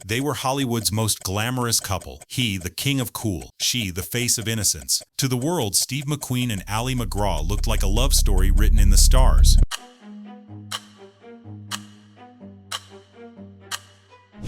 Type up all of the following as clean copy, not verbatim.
They were Hollywood's most glamorous couple. He, the king of cool. She, the face of innocence. To the world, Steve McQueen and Ali MacGraw looked like a love story written in the stars.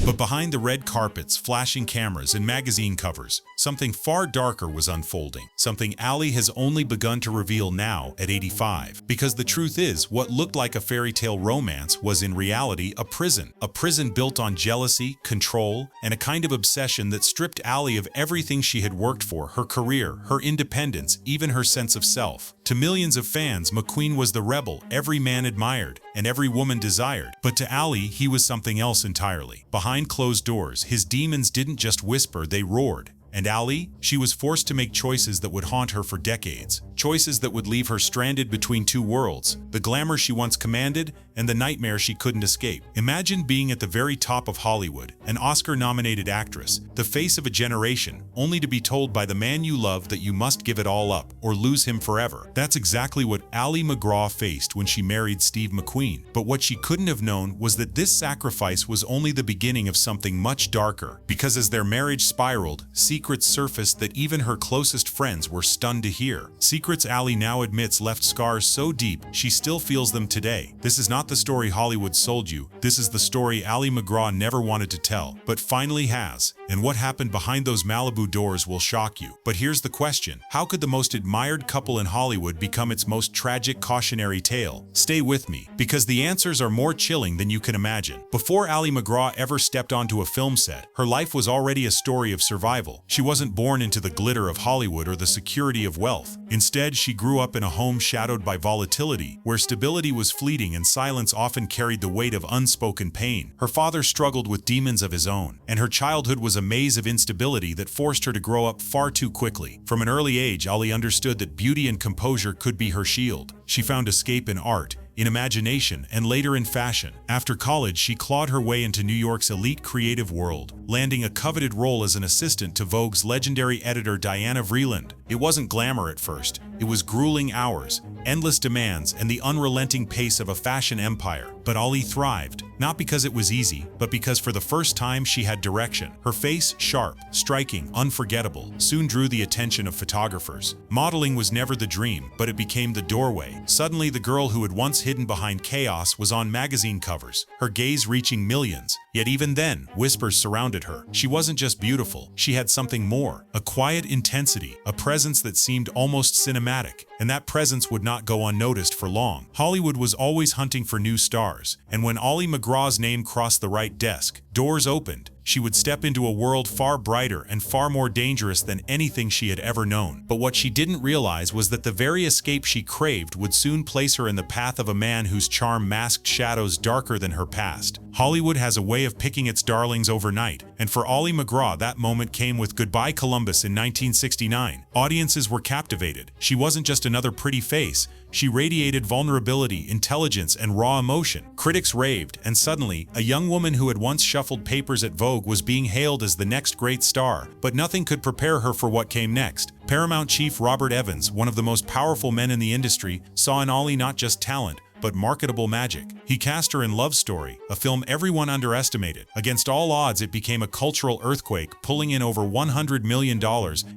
But behind the red carpets, flashing cameras, and magazine covers, something far darker was unfolding. Something Ali has only begun to reveal now at 85. Because the truth is, what looked like a fairy tale romance was in reality a prison. A prison built on jealousy, control, and a kind of obsession that stripped Ali of everything she had worked for, her career, her independence, even her sense of self. To millions of fans, McQueen was the rebel every man admired and every woman desired. But to Ali, he was something else entirely. Behind closed doors, his demons didn't just whisper, they roared. And Ali? She was forced to make choices that would haunt her for decades. Choices that would leave her stranded between two worlds, the glamour she once commanded and the nightmare she couldn't escape. Imagine being at the very top of Hollywood, an Oscar-nominated actress, the face of a generation, only to be told by the man you love that you must give it all up or lose him forever. That's exactly what Ali MacGraw faced when she married Steve McQueen. But what she couldn't have known was that this sacrifice was only the beginning of something much darker. Because as their marriage spiraled, secrets surfaced that even her closest friends were stunned to hear. Secrets Ali now admits left scars so deep she still feels them today. This is not the story Hollywood sold you. This is the story Ali MacGraw never wanted to tell, but finally has. And what happened behind those Malibu doors will shock you. But here's the question. How could the most admired couple in Hollywood become its most tragic cautionary tale? Stay with me, because the answers are more chilling than you can imagine. Before Ali MacGraw ever stepped onto a film set, her life was already a story of survival. She wasn't born into the glitter of Hollywood or the security of wealth. Instead, she grew up in a home shadowed by volatility, where stability was fleeting and silence often carried the weight of unspoken pain. Her father struggled with demons of his own, and her childhood was a maze of instability that forced her to grow up far too quickly. From an early age, Ali understood that beauty and composure could be her shield. She found escape in art, in imagination, and later in fashion. After college, she clawed her way into New York's elite creative world, landing a coveted role as an assistant to Vogue's legendary editor Diana Vreeland. It wasn't glamour at first. It was grueling hours, endless demands, and the unrelenting pace of a fashion empire. But Ali thrived, not because it was easy, but because for the first time she had direction. Her face, sharp, striking, unforgettable, soon drew the attention of photographers. Modeling was never the dream, but it became the doorway. Suddenly, the girl who had once hidden behind chaos was on magazine covers, her gaze reaching millions. Yet even then, whispers surrounded her. She wasn't just beautiful, she had something more. A quiet intensity, a presence that seemed almost cinematic. And that presence would not go unnoticed for long. Hollywood was always hunting for new stars, and when Ali MacGraw's name crossed the right desk, doors opened. She would step into a world far brighter and far more dangerous than anything she had ever known. But what she didn't realize was that the very escape she craved would soon place her in the path of a man whose charm masked shadows darker than her past. Hollywood has a way of picking its darlings overnight, and for Ali MacGraw, that moment came with Goodbye Columbus in 1969. Audiences were captivated. She wasn't just another pretty face. She radiated vulnerability, intelligence, and raw emotion. Critics raved, and suddenly, a young woman who had once shuffled papers at Vogue was being hailed as the next great star. But nothing could prepare her for what came next. Paramount chief Robert Evans, one of the most powerful men in the industry, saw in Ali not just talent, but marketable magic. He cast her in Love Story, a film everyone underestimated. Against all odds, it became a cultural earthquake, pulling in over $100 million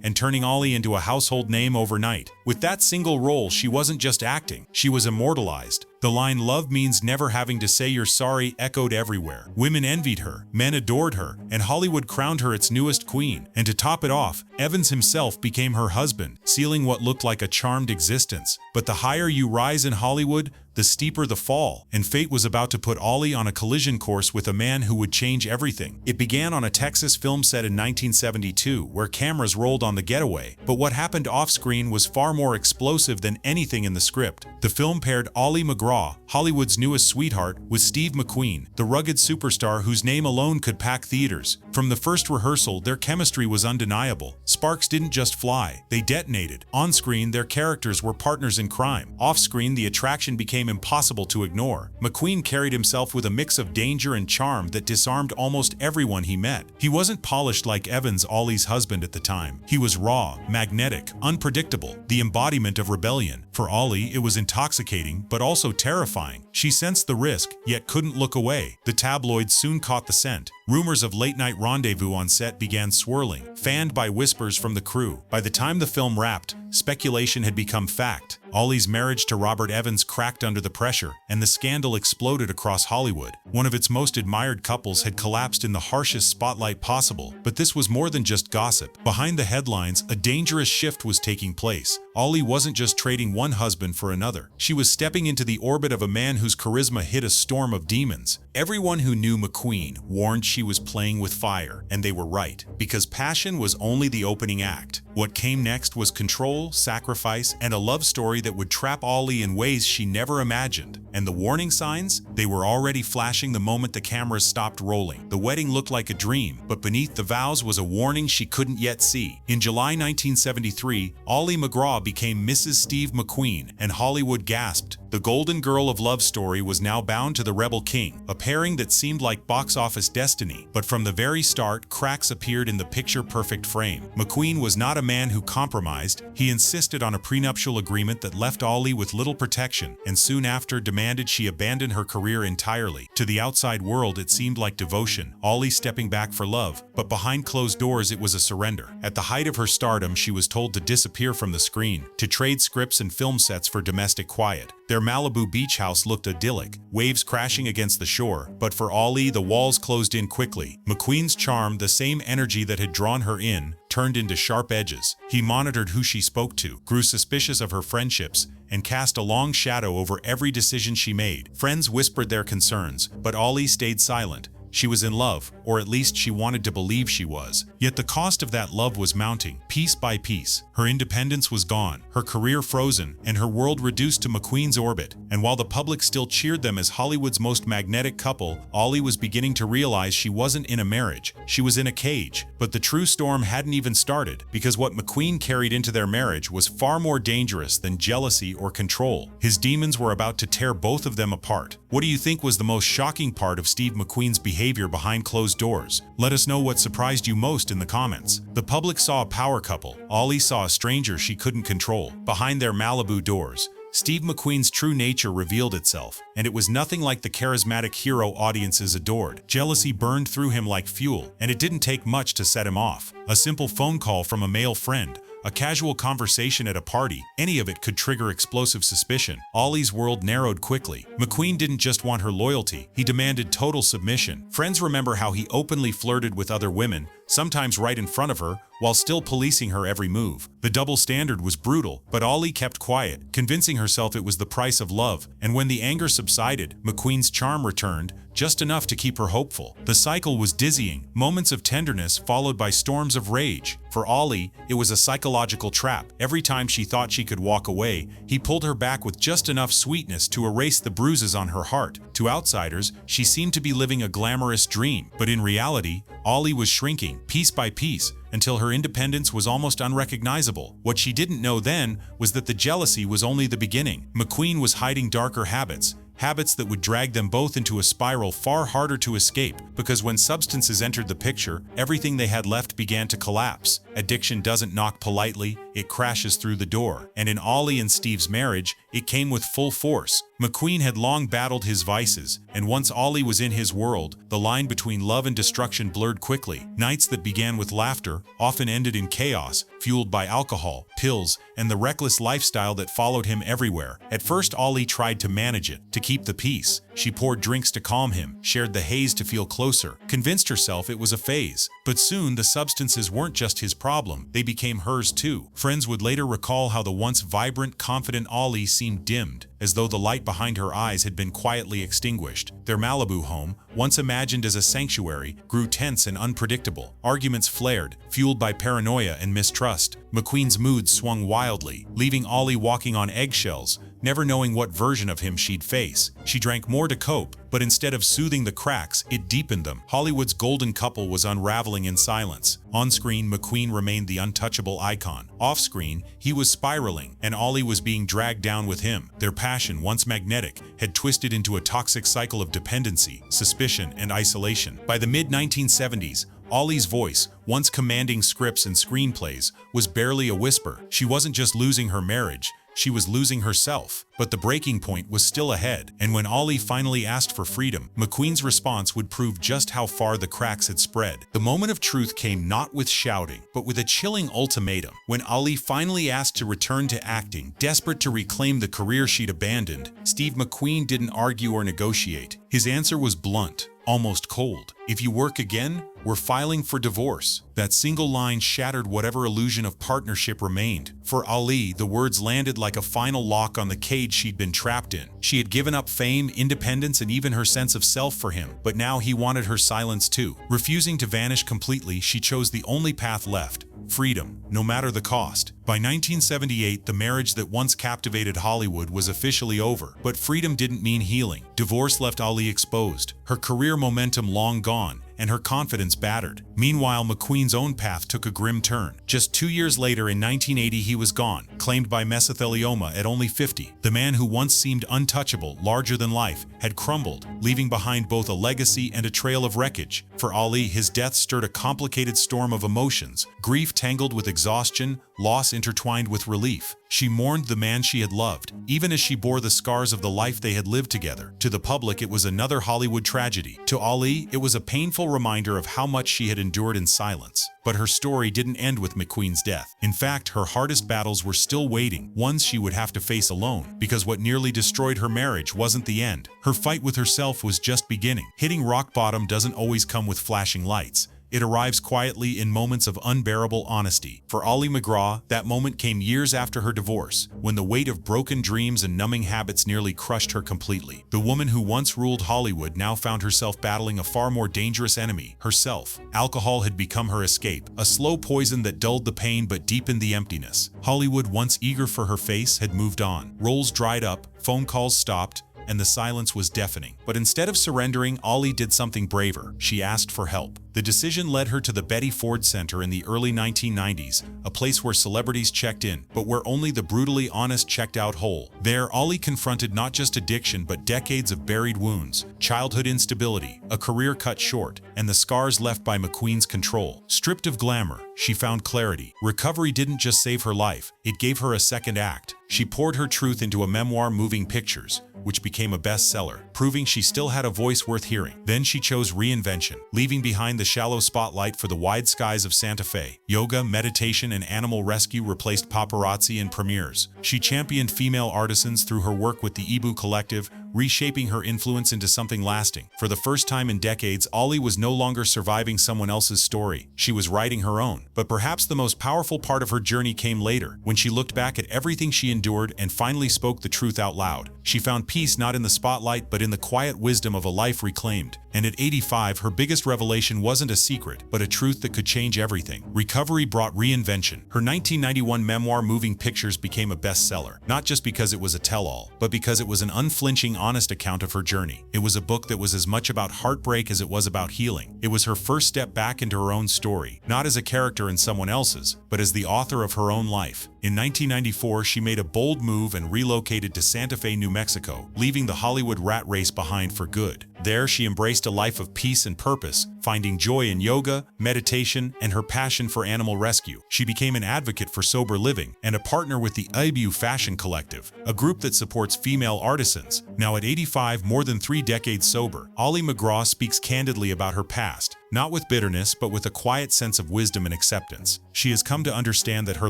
and turning Ali into a household name overnight. With that single role, she wasn't just acting, she was immortalized. The line "love means never having to say you're sorry" echoed everywhere. Women envied her, men adored her, and Hollywood crowned her its newest queen. And to top it off, Evans himself became her husband, sealing what looked like a charmed existence. But the higher you rise in Hollywood, the steeper the fall, and fate was about to put Ali on a collision course with a man who would change everything. It began on a Texas film set in 1972, where cameras rolled on the Getaway. But what happened off-screen was far more explosive than anything in the script. The film paired Ali MacGraw, Hollywood's newest sweetheart, with Steve McQueen, the rugged superstar whose name alone could pack theaters. From the first rehearsal, their chemistry was undeniable. Sparks didn't just fly, they detonated. On-screen, their characters were partners in crime. Off-screen, the attraction became impossible to ignore. McQueen carried himself with a mix of danger and charm that disarmed almost everyone he met. He wasn't polished like Evans, Ali's husband at the time. He was raw, magnetic, unpredictable, the embodiment of rebellion. For Ali, it was intoxicating, but also terrifying. She sensed the risk, yet couldn't look away. The tabloids soon caught the scent. Rumors of late-night rendezvous on set began swirling, fanned by whispers from the crew. By the time the film wrapped, speculation had become fact. Ali's marriage to Robert Evans cracked under the pressure, and the scandal exploded across Hollywood. One of its most admired couples had collapsed in the harshest spotlight possible, but this was more than just gossip. Behind the headlines, a dangerous shift was taking place. Ali wasn't just trading one husband for another. She was stepping into the orbit of a man whose charisma hid a storm of demons. Everyone who knew McQueen warned she was playing with fire, and they were right, because passion was only the opening act. What came next was control, sacrifice, and a love story that would trap Ali in ways she never imagined. And the warning signs? They were already flashing the moment the cameras stopped rolling. The wedding looked like a dream, but beneath the vows was a warning she couldn't yet see. In July 1973, Ali MacGraw became Mrs. Steve McQueen, and Hollywood gasped. The golden girl of love story was now bound to the rebel king, a pairing that seemed like box office destiny. But from the very start, cracks appeared in the picture-perfect frame. McQueen was not a man who compromised. He insisted on a prenuptial agreement that left Ali with little protection, and soon after demanded she abandon her career entirely. To the outside world, it seemed like devotion, Ali stepping back for love, but behind closed doors it was a surrender. At the height of her stardom, she was told to disappear from the screen, to trade scripts and film sets for domestic quiet. Their Malibu beach house looked idyllic, waves crashing against the shore, but for Ali, the walls closed in quickly. McQueen's charm, the same energy that had drawn her in, turned into sharp edges. He monitored who she spoke to, grew suspicious of her friendships, and cast a long shadow over every decision she made. Friends whispered their concerns, but Ali stayed silent. She was in love, or at least she wanted to believe she was. Yet the cost of that love was mounting, piece by piece. Her independence was gone, her career frozen, and her world reduced to McQueen's orbit. And while the public still cheered them as Hollywood's most magnetic couple, Ali was beginning to realize she wasn't in a marriage, she was in a cage. But the true storm hadn't even started, because what McQueen carried into their marriage was far more dangerous than jealousy or control. His demons were about to tear both of them apart. What do you think was the most shocking part of Steve McQueen's behavior behind closed doors? Let us know what surprised you most in the comments. The public saw a power couple. Ali saw a stranger she couldn't control. Behind their Malibu doors, Steve McQueen's true nature revealed itself, and it was nothing like the charismatic hero audiences adored. Jealousy burned through him like fuel, and it didn't take much to set him off. A simple phone call from a male friend, a casual conversation at a party, any of it could trigger explosive suspicion. Ali's world narrowed quickly. McQueen didn't just want her loyalty, he demanded total submission. Friends remember how he openly flirted with other women, sometimes right in front of her, while still policing her every move. The double standard was brutal, but Ali kept quiet, convincing herself it was the price of love. And when the anger subsided, McQueen's charm returned, just enough to keep her hopeful. The cycle was dizzying, moments of tenderness followed by storms of rage. For Ali, it was a psychological trap. Every time she thought she could walk away, he pulled her back with just enough sweetness to erase the bruises on her heart. To outsiders, she seemed to be living a glamorous dream, but in reality, Ali was shrinking, piece by piece, until her independence was almost unrecognizable. What she didn't know then was that the jealousy was only the beginning. McQueen was hiding darker habits that would drag them both into a spiral far harder to escape, because when substances entered the picture, everything they had left began to collapse. Addiction doesn't knock politely, it crashes through the door. And in Ali and Steve's marriage, it came with full force. McQueen had long battled his vices, and once Ali was in his world, the line between love and destruction blurred quickly. Nights that began with laughter often ended in chaos, fueled by alcohol, pills, and the reckless lifestyle that followed him everywhere. At first, Ali tried to manage it, to keep the peace. She poured drinks to calm him, shared the haze to feel closer, convinced herself it was a phase. But soon, the substances weren't just his problem, they became hers too. Friends would later recall how the once vibrant, confident Ali seemed dimmed, as though the light behind her eyes had been quietly extinguished. Their Malibu home, once imagined as a sanctuary, grew tense and unpredictable. Arguments flared, fueled by paranoia and mistrust. McQueen's mood swung wildly, leaving Ali walking on eggshells, never knowing what version of him she'd face. She drank more to cope, but instead of soothing the cracks, it deepened them. Hollywood's golden couple was unraveling in silence. On-screen, McQueen remained the untouchable icon. Off-screen, he was spiraling, and Ali was being dragged down with him. Their passion, once magnetic, had twisted into a toxic cycle of dependency, suspicion, and isolation. By the mid-1970s, Ali's voice, once commanding scripts and screenplays, was barely a whisper. She wasn't just losing her marriage, she was losing herself. But the breaking point was still ahead, and when Ali finally asked for freedom, McQueen's response would prove just how far the cracks had spread. The moment of truth came not with shouting, but with a chilling ultimatum. When Ali finally asked to return to acting, desperate to reclaim the career she'd abandoned, Steve McQueen didn't argue or negotiate. His answer was blunt, almost cold. "If you work again, we're filing for divorce." That single line shattered whatever illusion of partnership remained. For Ali, the words landed like a final lock on the cage she'd been trapped in. She had given up fame, independence, and even her sense of self for him, but now he wanted her silence too. Refusing to vanish completely, she chose the only path left: freedom, no matter the cost. By 1978, the marriage that once captivated Hollywood was officially over, but freedom didn't mean healing. Divorce left Ali exposed, her career momentum long gone, and her confidence battered. Meanwhile, McQueen's own path took a grim turn. Just 2 years later, in 1980, he was gone, claimed by mesothelioma at only 50. The man who once seemed untouchable, larger than life, had crumbled, leaving behind both a legacy and a trail of wreckage. For Ali, his death stirred a complicated storm of emotions, grief tangled with exhaustion, loss intertwined with relief. She mourned the man she had loved, even as she bore the scars of the life they had lived together. To the public, it was another Hollywood tragedy. To Ali, it was a painful reminder of how much she had endured in silence. But her story didn't end with McQueen's death. In fact, her hardest battles were still waiting, ones she would have to face alone, because what nearly destroyed her marriage wasn't the end. Her fight with herself was just beginning. Hitting rock bottom doesn't always come with flashing lights. It arrives quietly in moments of unbearable honesty. For Ali MacGraw, that moment came years after her divorce, when the weight of broken dreams and numbing habits nearly crushed her completely. The woman who once ruled Hollywood now found herself battling a far more dangerous enemy, herself. Alcohol had become her escape, a slow poison that dulled the pain but deepened the emptiness. Hollywood, once eager for her face, had moved on. Roles dried up, phone calls stopped, and the silence was deafening. But instead of surrendering, Ali did something braver. She asked for help. The decision led her to the Betty Ford Center in the early 1990s, a place where celebrities checked in, but where only the brutally honest checked out whole. There, Ali confronted not just addiction, but decades of buried wounds, childhood instability, a career cut short, and the scars left by McQueen's control. Stripped of glamour, she found clarity. Recovery didn't just save her life, it gave her a second act. She poured her truth into a memoir, Moving Pictures, which became a bestseller, proving she still had a voice worth hearing. Then she chose reinvention, leaving behind the shallow spotlight for the wide skies of Santa Fe. Yoga, meditation, and animal rescue replaced paparazzi and premieres. She championed female artisans through her work with the Ibu Collective, reshaping her influence into something lasting. For the first time in decades, Ali was no longer surviving someone else's story. She was writing her own. But perhaps the most powerful part of her journey came later, when she looked back at everything she endured and finally spoke the truth out loud. She found peace not in the spotlight, but in the quiet wisdom of a life reclaimed. And at 85, her biggest revelation wasn't a secret, but a truth that could change everything. Recovery brought reinvention. Her 1991 memoir, Moving Pictures, became a bestseller, not just because it was a tell-all, but because it was an unflinching, honest account of her journey. It was a book that was as much about heartbreak as it was about healing. It was her first step back into her own story, not as a character in someone else's, but as the author of her own life. In 1994, she made a bold move and relocated to Santa Fe, New Mexico, leaving the Hollywood rat race behind for good. There, she embraced a life of peace and purpose, finding joy in yoga, meditation, and her passion for animal rescue. She became an advocate for sober living and a partner with the Ibu Fashion Collective, a group that supports female artisans. Now at 85, more than 3 decades sober, Ali MacGraw speaks candidly about her past, not with bitterness, but with a quiet sense of wisdom and acceptance. She has come to understand that her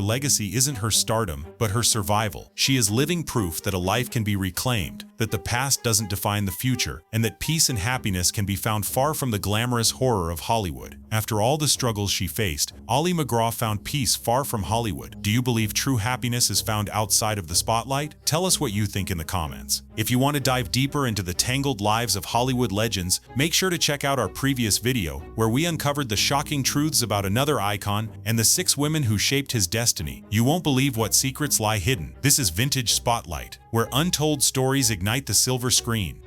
legacy isn't her stardom, but her survival. She is living proof that a life can be reclaimed, that the past doesn't define the future, and that peace and happiness can be found far from the glamorous horror of Hollywood. After all the struggles she faced, Ali MacGraw found peace far from Hollywood. Do you believe true happiness is found outside of the spotlight? Tell us what you think in the comments. If you want to dive deeper into the tangled lives of Hollywood legends, make sure to check out our previous video, where we uncovered the shocking truths about another icon and the 6 women who shaped his destiny. You won't believe what secrets lie hidden. This is Vintage Spotlight, where untold stories ignite the silver screen.